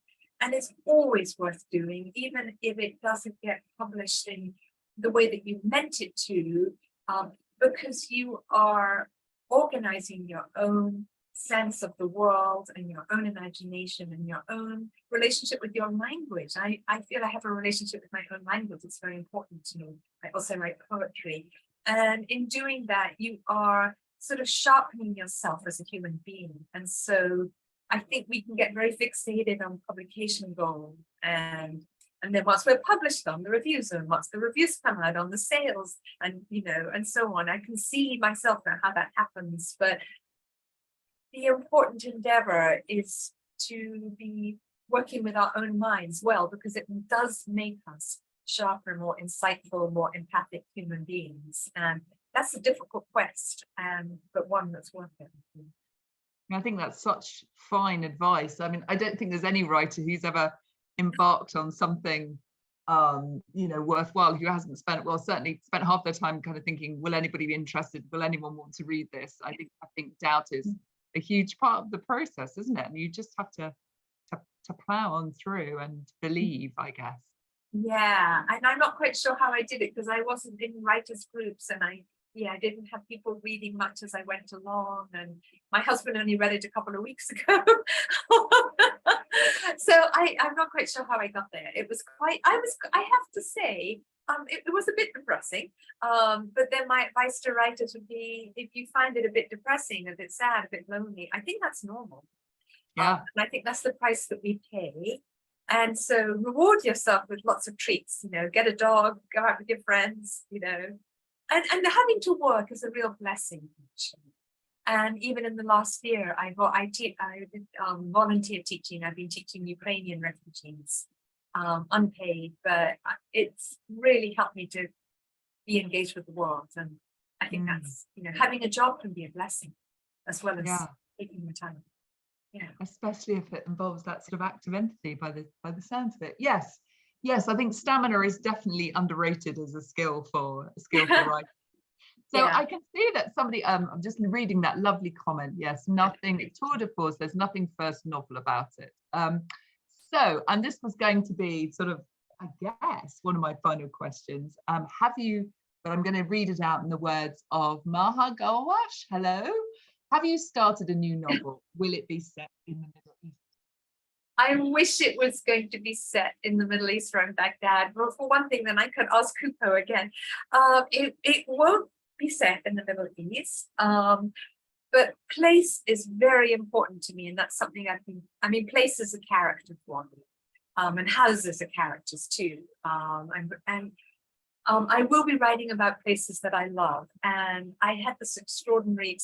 and it's always worth doing, even if it doesn't get published in the way that you meant it to, because you are organizing your own sense of the world and your own imagination and your own relationship with your language. I feel I have a relationship with my own language. It's very important to me. I also write poetry. And in doing that, you are sort of sharpening yourself as a human being. And so I think we can get very fixated on publication goal. And then once we're published on the reviews, and once the reviews come out on the sales, and and so on, I can see myself now how that happens. But the important endeavor is to be working with our own minds well, because it does make us sharper, more insightful, more empathic human beings. And that's a difficult quest, but one that's worth it. I think that's such fine advice. I mean, I don't think there's any writer who's ever embarked on something worthwhile who hasn't certainly spent half their time kind of thinking, will anybody be interested, will anyone want to read this? I think doubt is a huge part of the process, isn't it? And you just have to plow on through and believe, I guess. Yeah, and I'm not quite sure how I did it, because I wasn't in writers groups, and I didn't have people reading much as I went along, and my husband only read it a couple of weeks ago. So I'm not quite sure how I got there. It was I have to say, it was a bit depressing. But then my advice to writers would be, if you find it a bit depressing, a bit sad, a bit lonely, I think that's normal. Yeah. And I think that's the price that we pay. And so reward yourself with lots of treats, get a dog, go out with your friends, and having to work is a real blessing, actually. And even in the last year, I did volunteer teaching. I've been teaching Ukrainian refugees, unpaid, but it's really helped me to be engaged with the world. And I think that's, having a job can be a blessing as well as taking the time. Yeah. Especially if it involves that sort of active empathy by the sounds of it. Yes, I think stamina is definitely underrated as a skill for writing. So I can see that somebody, I'm just reading that lovely comment. Yes, nothing, it's tour de force, there's nothing first novel about it. So, and this was going to be sort of, I guess, one of my final questions. Have you, but I'm going to read it out in the words of Maha Gawash. Hello. Have you started a new novel? Will it be set in the Middle East? I wish it was going to be set in the Middle East or in Baghdad. Well, for one thing, then I could ask Hoopoe again. It won't be set in the Middle East, but place is very important to me, and that's something place is a character for me, and houses are characters too. I will be writing about places that I love, and I had this extraordinary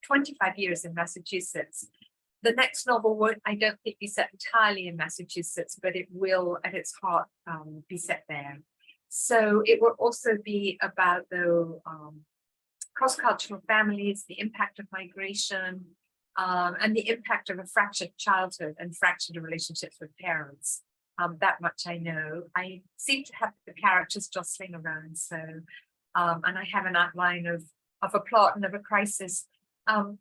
25 years in Massachusetts. The next novel won't, I don't think, be set entirely in Massachusetts, but it will at its heart be set there. So it will also be about the cross-cultural families, the impact of migration, and the impact of a fractured childhood and fractured relationships with parents. That much I know. I seem to have the characters jostling around, so and I have an outline of a plot and of a crisis.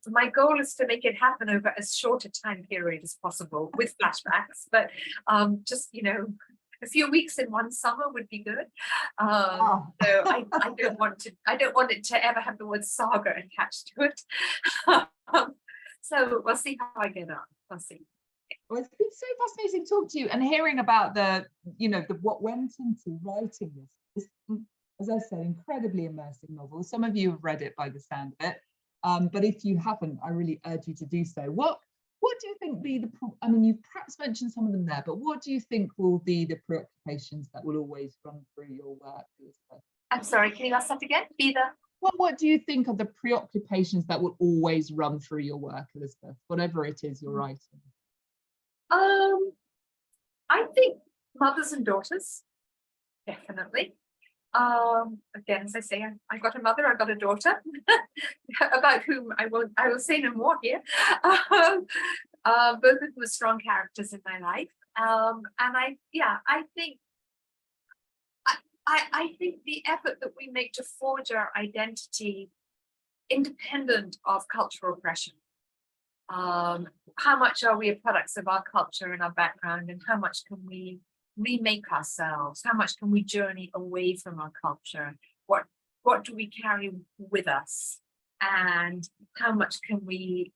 My goal is to make it happen over as short a time period as possible with flashbacks, but just a few weeks in one summer would be good. So I don't want it to ever have the word saga attached to it. So we'll see how I get on. We'll see. Well, it's been so fascinating to talk to you and hearing about what went into writing this, as I said, incredibly immersive novel. Some of you have read it by the sound of it. But if you haven't, I really urge you to do so. What do you think you've perhaps mentioned some of them there, but what do you think will be the preoccupations that will always run through your work, Elizabeth? I'm sorry, can you ask that again? What do you think are the preoccupations that will always run through your work, Elizabeth, whatever it is you're writing? I think mothers and daughters, definitely. Again, as I say, I've got a mother, I've got a daughter, about whom I will say no more here. Both of them are strong characters in my life. And I think the effort that we make to forge our identity independent of cultural oppression. How much are we products of our culture and our background, and how much can we remake ourselves? How much can we journey away from our culture? What do we carry with us? And how much can we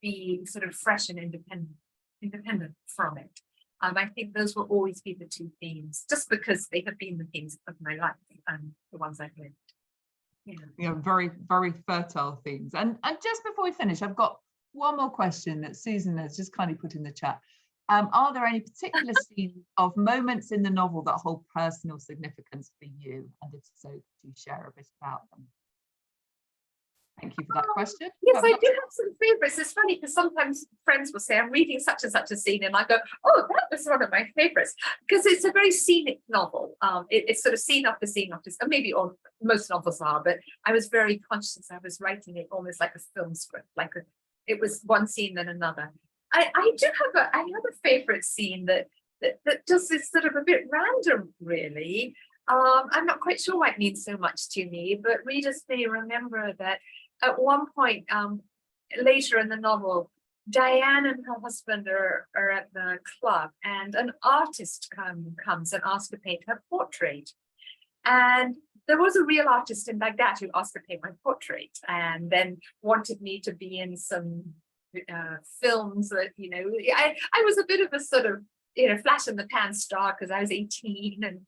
be sort of fresh and independent from it. I think those will always be the two themes, just because they have been the themes of my life and the ones I've lived. Yeah, very, very fertile themes. And just before we finish, I've got one more question that Susan has just kindly put in the chat. Are there any particular scenes of moments in the novel that hold personal significance for you? And if so, do you share a bit about them? Thank you for that question. Yes, I do have some favourites. It's funny because sometimes friends will say, I'm reading such and such a scene, and I go, oh, that was one of my favourites, because it's a very scenic novel. It's sort of scene after scene after, maybe most novels are, but I was very conscious I was writing it almost like a film script, it was one scene then another. I do have a favourite scene that just is sort of a bit random, really. I'm not quite sure why it means so much to me, but readers may remember that at one point later in the novel, Diane and her husband are at the club, and an artist comes and asks to paint her portrait. And there was a real artist in Baghdad who asked to paint my portrait, and then wanted me to be in some films that, I was a bit of a sort of, flash in the pan star because I was 18 and,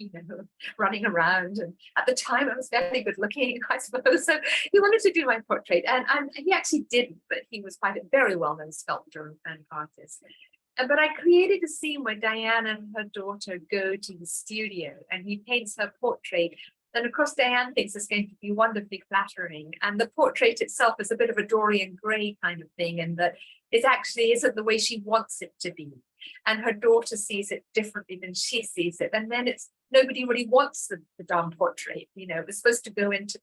running around. And at the time I was very good looking, I suppose. So he wanted to do my portrait, and he actually didn't, but he was quite a very well-known sculptor and artist. But I created a scene where Diane and her daughter go to the studio and he paints her portrait. And of course, Diane thinks it's going to be wonderfully flattering. And the portrait itself is a bit of a Dorian Gray kind of thing, and that it actually isn't the way she wants it to be. And her daughter sees it differently than she sees it. And then nobody really wants the darn portrait. It was supposed to go into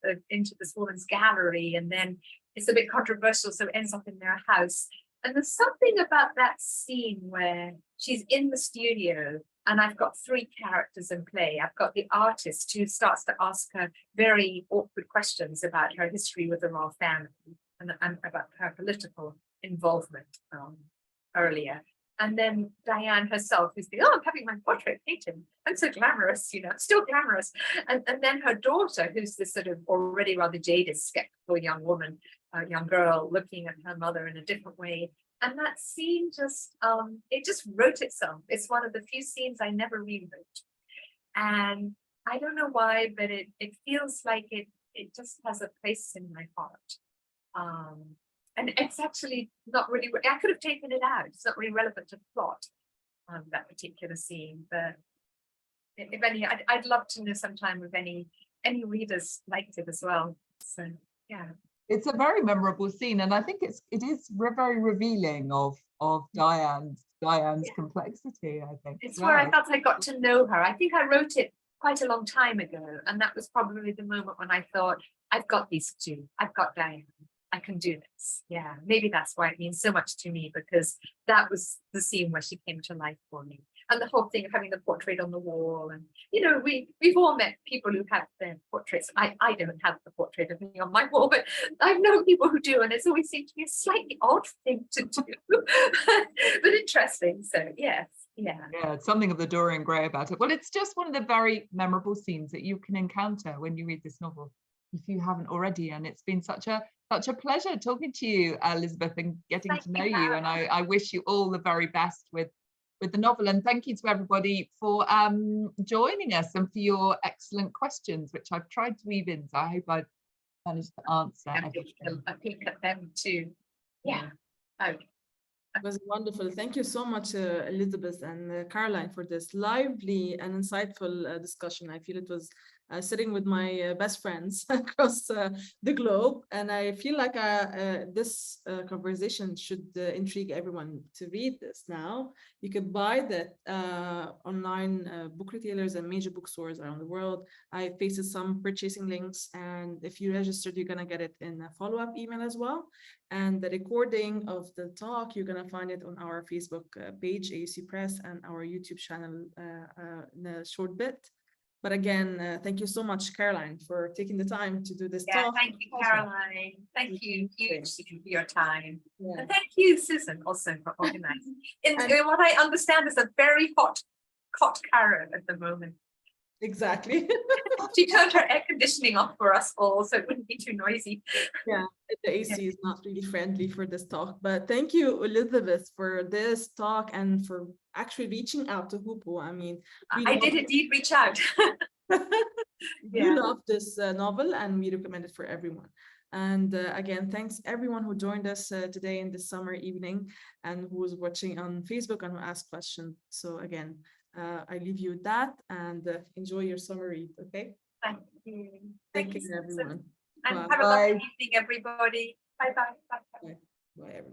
this woman's gallery, and then it's a bit controversial, so it ends up in their house. And there's something about that scene where she's in the studio, and I've got three characters in play. I've got the artist who starts to ask her very awkward questions about her history with the royal family and about her political involvement earlier. And then Diane herself, who's thinking, oh, I'm having my portrait painted. I'm so glamorous, still glamorous. And then her daughter, who's this sort of already rather jaded, skeptical young woman, young girl, looking at her mother in a different way. And that scene it just wrote itself. It's one of the few scenes I never rewrote. And I don't know why, but it feels like it just has a place in my heart. And it's actually not really, I could have taken it out. It's not really relevant to the plot, that particular scene. But if any, I'd love to know sometime if any readers liked it as well. So, yeah. It's a very memorable scene, and I think it is very revealing of Diane's complexity, I think. It's where I felt I got to know her. I think I wrote it quite a long time ago, and that was probably the moment when I thought, I've got these two. I've got Diane. I can do this. Yeah, maybe that's why it means so much to me, because that was the scene where she came to life for me. And the whole thing of having the portrait on the wall, and we've all met people who have their portraits. I don't have the portrait of me on my wall, but I've known people who do, and it's always seemed to be a slightly odd thing to do, but interesting. So yes, yeah, something of the Dorian Gray about it. Well, it's just one of the very memorable scenes that you can encounter when you read this novel, if you haven't already. And it's been such a pleasure talking to you, Elizabeth, and getting to know you. And I wish you all the very best with the novel, and thank you to everybody for joining us and for your excellent questions, which I've tried to weave in, so I hope I've managed to answer everything. I think at them too. Yeah. Okay. It was wonderful. Thank you so much, Elizabeth and Caroline, for this lively and insightful discussion. I feel it was sitting with my best friends across the globe, and I feel like this conversation should intrigue everyone to read this now. You can buy that online book retailers and major bookstores around the world. I pasted some purchasing links, and if you registered, you're going to get it in a follow-up email as well. And the recording of the talk, you're going to find it on our Facebook page, AUC Press, and our YouTube channel in a short bit. But again, thank you so much, Caroline, for taking the time to do this talk. Thank you, Caroline. Thank you hugely for your time. Yeah. And thank you, Susan, also for organizing. And what I understand is a very hot carrot at the moment. Exactly. She turned her air conditioning off for us all, so it wouldn't be too noisy. Yeah, the AC is not really friendly for this talk, but thank you, Elizabeth, for this talk and for actually reaching out to Hoopoe. I mean, I did indeed reach out. we love this novel and we recommend it for everyone. And again, thanks everyone who joined us today in this summer evening and who was watching on Facebook and who asked questions. So again, I leave you with that and enjoy your summer read, okay? Thank you. Thank Thank you, you, everyone. and Bye. have a lovely evening, everybody. Bye-bye. Bye, everyone.